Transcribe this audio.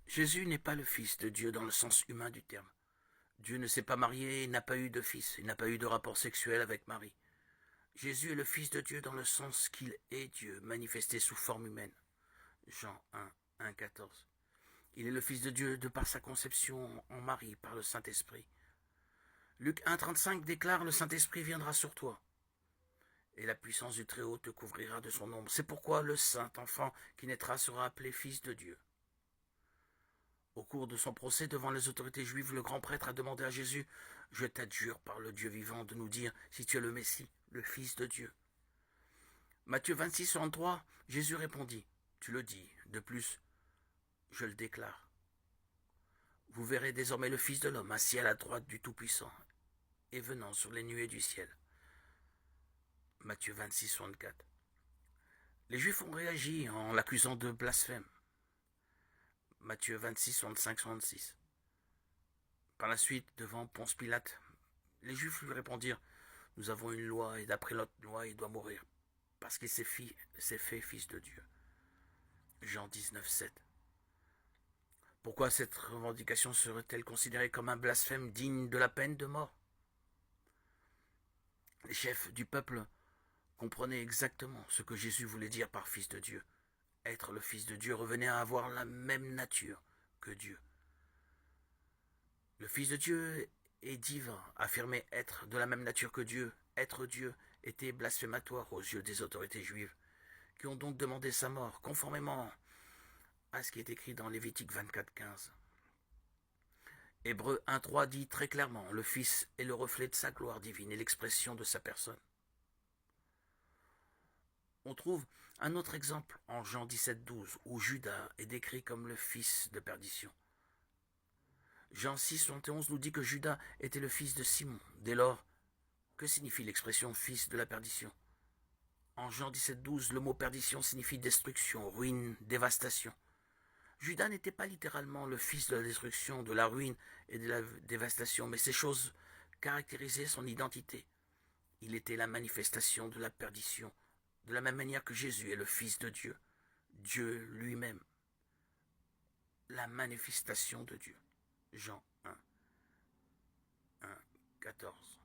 Jésus n'est pas le Fils de Dieu dans le sens humain du terme. Dieu ne s'est pas marié, il n'a pas eu de fils, il n'a pas eu de rapport sexuel avec Marie. Jésus est le Fils de Dieu dans le sens qu'il est Dieu, manifesté sous forme humaine. Jean 1, 1, 14. Il est le Fils de Dieu de par sa conception en Marie, par le Saint-Esprit. Luc 1, 35 déclare: le Saint-Esprit viendra sur toi, et la puissance du Très-Haut te couvrira de son ombre. C'est pourquoi le saint enfant qui naîtra sera appelé Fils de Dieu. Au cours de son procès devant les autorités juives, le grand prêtre a demandé à Jésus: je t'adjure par le Dieu vivant de nous dire si tu es le Messie, le Fils de Dieu. Matthieu 26, 63, Jésus répondit: tu le dis, de plus, je le déclare. Vous verrez désormais le Fils de l'homme assis à la droite du Tout-Puissant et venant sur les nuées du ciel. Matthieu 26, 64. Les Juifs ont réagi en l'accusant de blasphème. Matthieu 26, 65, 66. Par la suite, devant Ponce Pilate, les Juifs lui répondirent: nous avons une loi et d'après notre loi il doit mourir parce qu'il s'est fait fils de Dieu. Jean 19, 7. Pourquoi cette revendication serait-elle considérée comme un blasphème digne de la peine de mort? Les chefs du peuple comprenaient exactement ce que Jésus voulait dire par Fils de Dieu. Être le Fils de Dieu revenait à avoir la même nature que Dieu. Le Fils de Dieu est divin, affirmer être de la même nature que Dieu, être Dieu, était blasphématoire aux yeux des autorités juives, qui ont donc demandé sa mort, conformément à ce qui est écrit dans Lévitique 24, 15. Hébreux 1.3 dit très clairement: le Fils est le reflet de sa gloire divine et l'expression de sa personne. On trouve un autre exemple en Jean 17.12, où Judas est décrit comme le fils de perdition. Jean 6.71 nous dit que Judas était le fils de Simon. Dès lors, que signifie l'expression fils de la perdition? En Jean 17.12, le mot perdition signifie destruction, ruine, dévastation. Judas n'était pas littéralement le fils de la destruction, de la ruine et de la dévastation, mais ces choses caractérisaient son identité. Il était la manifestation de la perdition, de la même manière que Jésus est le Fils de Dieu, Dieu lui-même, la manifestation de Dieu. Jean 1, 1, 14.